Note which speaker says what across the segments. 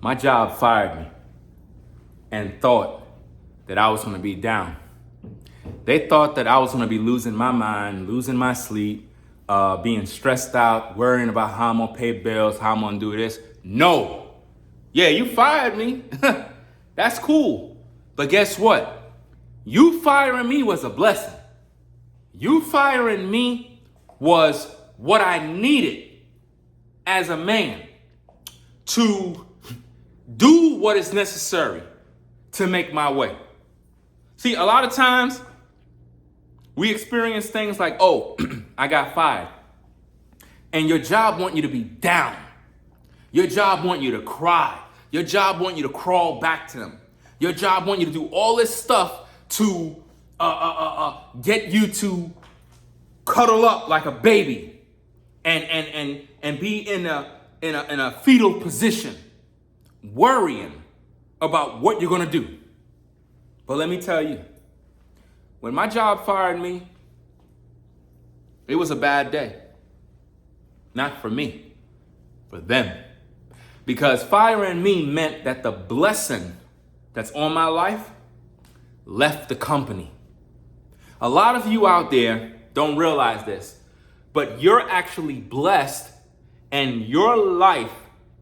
Speaker 1: My job fired me and thought that I was going to be down. They thought that I was going to be losing my mind, losing my sleep, being stressed out, worrying about how I'm going to pay bills, how I'm going to do this. No. Yeah, you fired me. That's cool. But guess what? You firing me was a blessing. You firing me was what I needed as a man to do what is necessary to make my way. See, a lot of times we experience things like, oh, I got fired. And your job want you to be down. Your job want you to cry. Your job want you to crawl back to them. Your job want you to do all this stuff to get you to cuddle up like a baby and be in a fetal position, worrying about what you're gonna do. But let me tell you, when my job fired me, it was a bad day. Not for me, for them. Because firing me meant that the blessing that's on my life left the company. A lot of you out there don't realize this, but you're actually blessed, and your life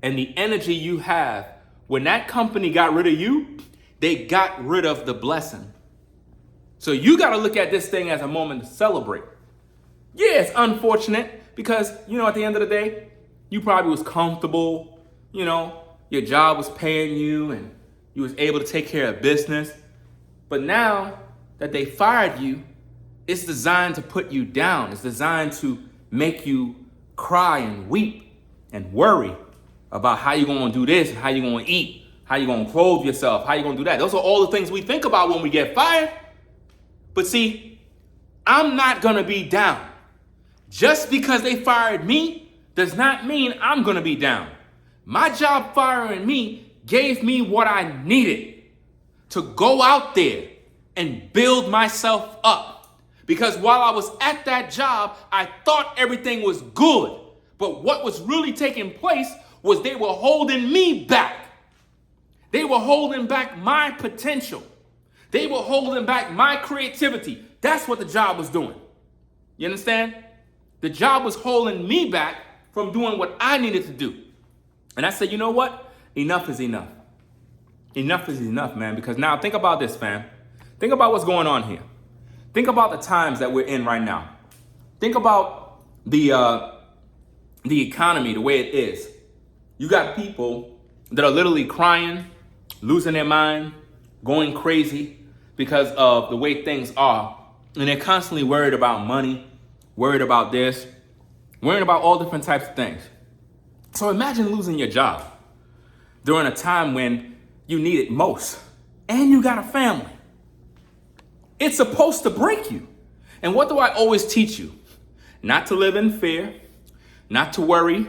Speaker 1: and the energy you have, when that company got rid of you, they got rid of the blessing. So you got to look at this thing as a moment to celebrate. Yeah, it's unfortunate because, at the end of the day, you probably was comfortable, your job was paying you and you was able to take care of business. But now that they fired you, it's designed to put you down. It's designed to make you cry and weep and worry about how you're going to do this, how you're going to eat, how you're going to clothe yourself, how you're going to do that. Those are all the things we think about when we get fired. But see, I'm not going to be down. Just because they fired me does not mean I'm going to be down. My job firing me gave me what I needed to go out there and build myself up. Because while I was at that job, I thought everything was good. But what was really taking place was they were holding me back. They were holding back my potential. They were holding back my creativity. That's what the job was doing. You understand? The job was holding me back from doing what I needed to do. And I said, you know what? Enough is enough. Enough is enough, man. Because now think about this, fam. Think about what's going on here. Think about the times that we're in right now. Think about the economy, the way it is. You got people that are literally crying, losing their mind, going crazy because of the way things are. And they're constantly worried about money, worried about this, worried about all different types of things. So imagine losing your job during a time when you need it most and you got a family. It's supposed to break you. And what do I always teach you? Not to live in fear, not to worry,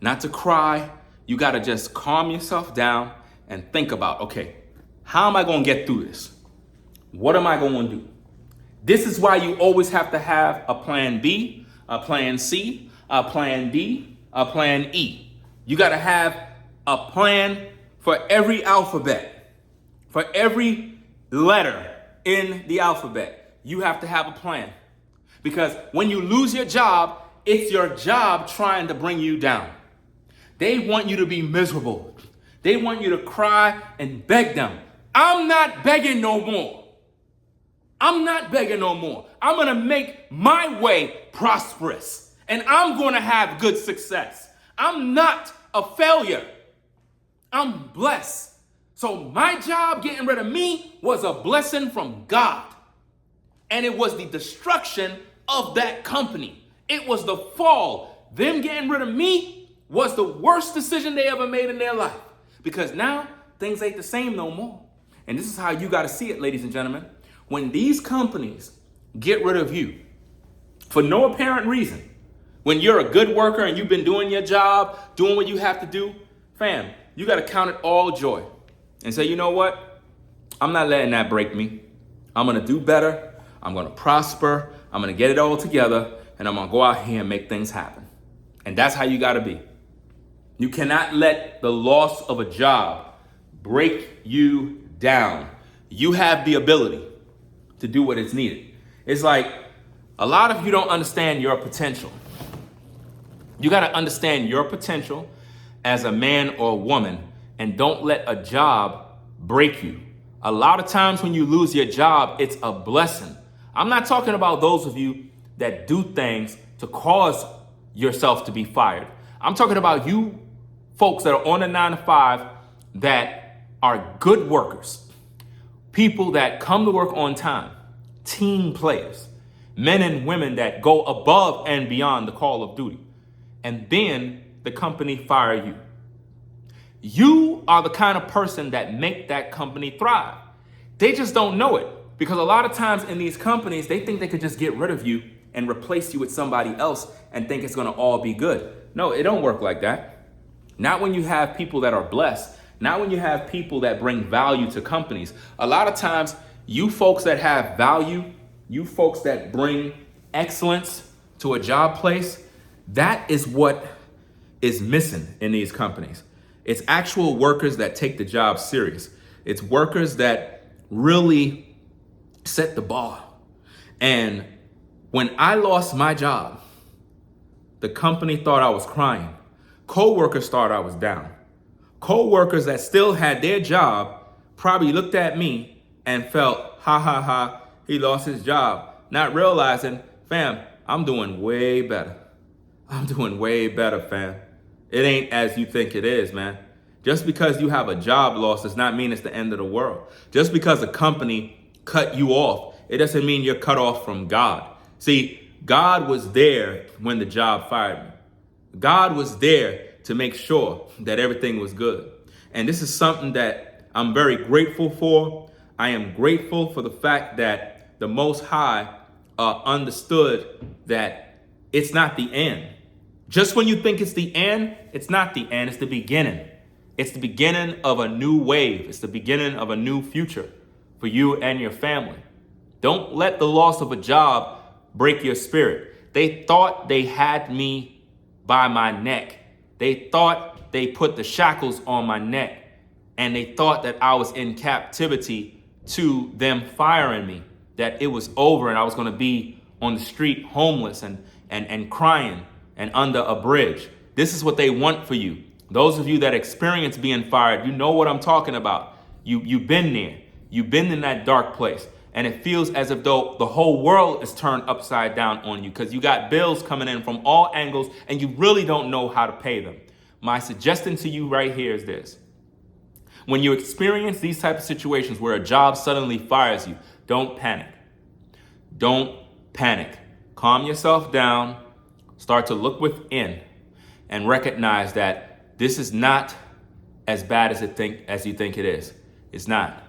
Speaker 1: not to cry. You got to just calm yourself down and think about, okay, how am I going to get through this? What am I going to do? This is why you always have to have a plan B, a plan C, a plan D, a plan E. You got to have a plan for every alphabet, for every letter in the alphabet. You have to have a plan. Because when you lose your job, it's your job trying to bring you down. They want you to be miserable. They want you to cry and beg them. I'm not begging no more. I'm not begging no more. I'm going to make my way prosperous. And I'm going to have good success. I'm not a failure. I'm blessed. So my job getting rid of me was a blessing from God. And it was the destruction of that company. It was the fall. Them getting rid of me was the worst decision they ever made in their life. Because now things ain't the same no more. And this is how you got to see it, ladies and gentlemen. When these companies get rid of you for no apparent reason, when you're a good worker and you've been doing your job, doing what you have to do, fam, you got to count it all joy and say, you know what? I'm not letting that break me. I'm going to do better. I'm going to prosper. I'm going to get it all together, and I'm going to go out here and make things happen. And that's how you got to be. You cannot let the loss of a job break you down. You have the ability to do what is needed. It's like a lot of you don't understand your potential. You got to understand your potential as a man or a woman, and don't let a job break you. A lot of times when you lose your job, it's a blessing. I'm not talking about those of you that do things to cause yourself to be fired. I'm talking about you folks that are on a 9 to 5 that are good workers, people that come to work on time, team players, men and women that go above and beyond the call of duty. And then the company fire you. You are the kind of person that make that company thrive. They just don't know it, because a lot of times in these companies, they think they could just get rid of you and replace you with somebody else and think it's gonna all be good. No, it don't work like that. Not when you have people that are blessed, not when you have people that bring value to companies. A lot of times, you folks that have value, you folks that bring excellence to a job place, that is what is missing in these companies. It's actual workers that take the job serious. It's workers that really set the bar. And when I lost my job, the company thought I was crying. Co-workers thought I was down. Co-workers that still had their job probably looked at me and felt, ha ha ha, he lost his job. Not realizing, fam, I'm doing way better. I'm doing way better, fam. It ain't as you think it is, man. Just because you have a job loss does not mean it's the end of the world. Just because a company cut you off, it doesn't mean you're cut off from God. See, God was there when the job fired me. God was there to make sure that everything was good. And this is something that I'm very grateful for. I am grateful for the fact that the Most High understood that it's not the end. Just when you think it's the end, it's not the end, it's the beginning. It's the beginning of a new wave. It's the beginning of a new future for you and your family. Don't let the loss of a job break your spirit. They thought they had me by my neck. They thought they put the shackles on my neck, and they thought that I was in captivity to them firing me, that it was over and I was going to be on the street homeless and crying and under a bridge. This is what they want for you. Those of you that experience being fired, you know what I'm talking about. You've been there. You've been in that dark place. And it feels as if though the whole world is turned upside down on you, because you got bills coming in from all angles and you really don't know how to pay them. My suggestion to you right here is this. When you experience these type of situations where a job suddenly fires you, don't panic. Don't panic. Calm yourself down. Start to look within and recognize that this is not as bad as you think it is. It's not.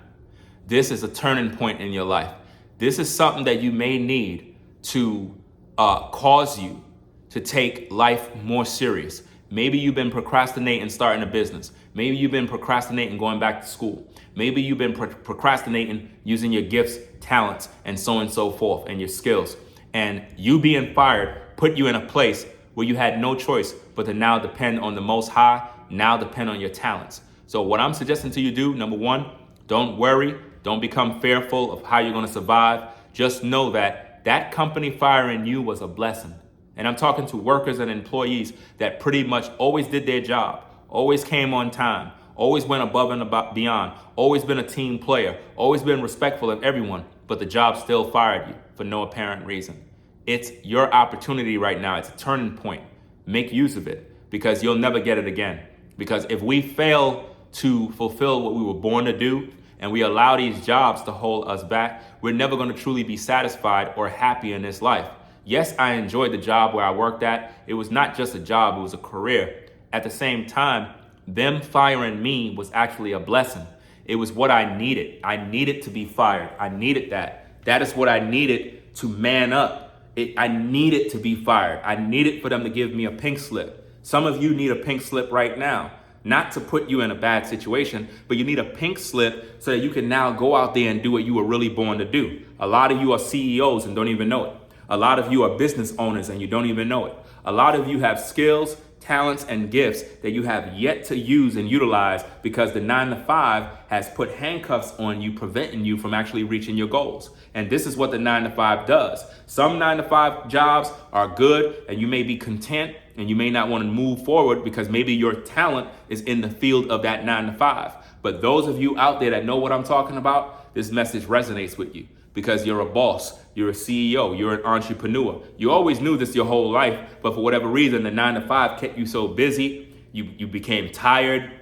Speaker 1: This is a turning point in your life. This is something that you may need to cause you to take life more serious. Maybe you've been procrastinating starting a business. Maybe you've been procrastinating going back to school. Maybe you've been procrastinating using your gifts, talents, and so forth, and your skills. And you being fired put you in a place where you had no choice but to now depend on the Most High, now depend on your talents. So what I'm suggesting to you do, number one, don't worry. Don't become fearful of how you're going to survive. Just know that that company firing you was a blessing. And I'm talking to workers and employees that pretty much always did their job, always came on time, always went above and beyond, always been a team player, always been respectful of everyone, but the job still fired you for no apparent reason. It's your opportunity right now. It's a turning point. Make use of it, because you'll never get it again. Because if we fail to fulfill what we were born to do, and we allow these jobs to hold us back, we're never going to truly be satisfied or happy in this life. Yes, I enjoyed the job where I worked at. It was not just a job, it was a career. At the same time, them firing me was actually a blessing. It was what I needed. I needed to be fired. I needed that. That is what I needed to man up. I needed to be fired. I needed for them to give me a pink slip. Some of you need a pink slip right now. Not to put you in a bad situation, but you need a pink slip so that you can now go out there and do what you were really born to do. A lot of you are CEOs and don't even know it. A lot of you are business owners and you don't even know it. A lot of you have skills, talents and gifts that you have yet to use and utilize because the 9 to 5 has put handcuffs on you, preventing you from actually reaching your goals. And this is what the 9 to 5 does. Some 9 to 5 jobs are good and you may be content and you may not want to move forward because maybe your talent is in the field of that 9 to 5. But those of you out there that know what I'm talking about, this message resonates with you because you're a boss, you're a CEO, you're an entrepreneur. You always knew this your whole life, but for whatever reason, the 9 to 5 kept you so busy, you became tired,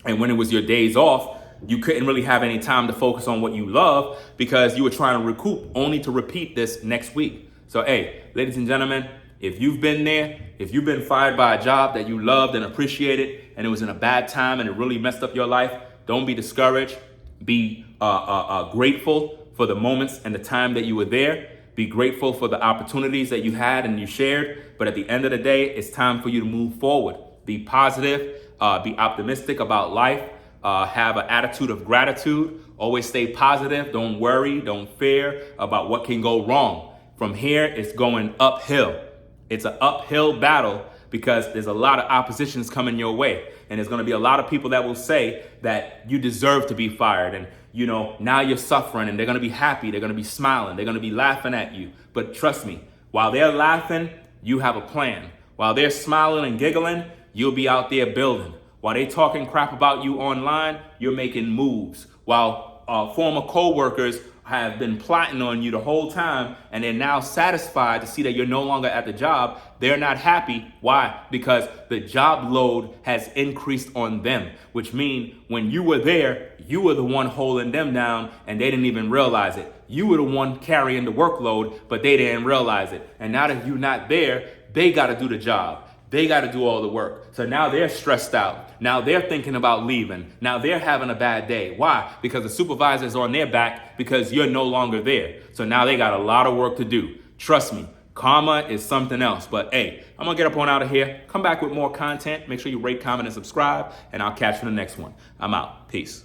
Speaker 1: and when it was your days off, you couldn't really have any time to focus on what you love because you were trying to recoup only to repeat this next week. So hey, ladies and gentlemen, if you've been there, if you've been fired by a job that you loved and appreciated, and it was in a bad time and it really messed up your life, don't be discouraged. Be grateful for the moments and the time that you were there. Be grateful for the opportunities that you had and you shared. But at the end of the day, it's time for you to move forward. Be positive, be optimistic about life, have an attitude of gratitude. Always stay positive. Don't worry, don't fear about what can go wrong. From here, it's going uphill. It's an uphill battle because there's a lot of oppositions coming your way. And there's going to be a lot of people that will say that you deserve to be fired. And, now you're suffering and they're going to be happy. They're going to be smiling. They're going to be laughing at you. But trust me, while they're laughing, you have a plan. While they're smiling and giggling, you'll be out there building. While they're talking crap about you online, you're making moves. While former co-workers have been plotting on you the whole time and they're now satisfied to see that you're no longer at the job, they're not happy. Why? Because the job load has increased on them, which means when you were there, you were the one holding them down and they didn't even realize it. You were the one carrying the workload, but they didn't realize it. And now that you're not there, they got to do the job. They got to do all the work. So now they're stressed out. Now they're thinking about leaving. Now they're having a bad day. Why? Because the supervisor's on their back because you're no longer there. So now they got a lot of work to do. Trust me, karma is something else. But hey, I'm going to get up on out of here. Come back with more content. Make sure you rate, comment, and subscribe. And I'll catch you in the next one. I'm out. Peace.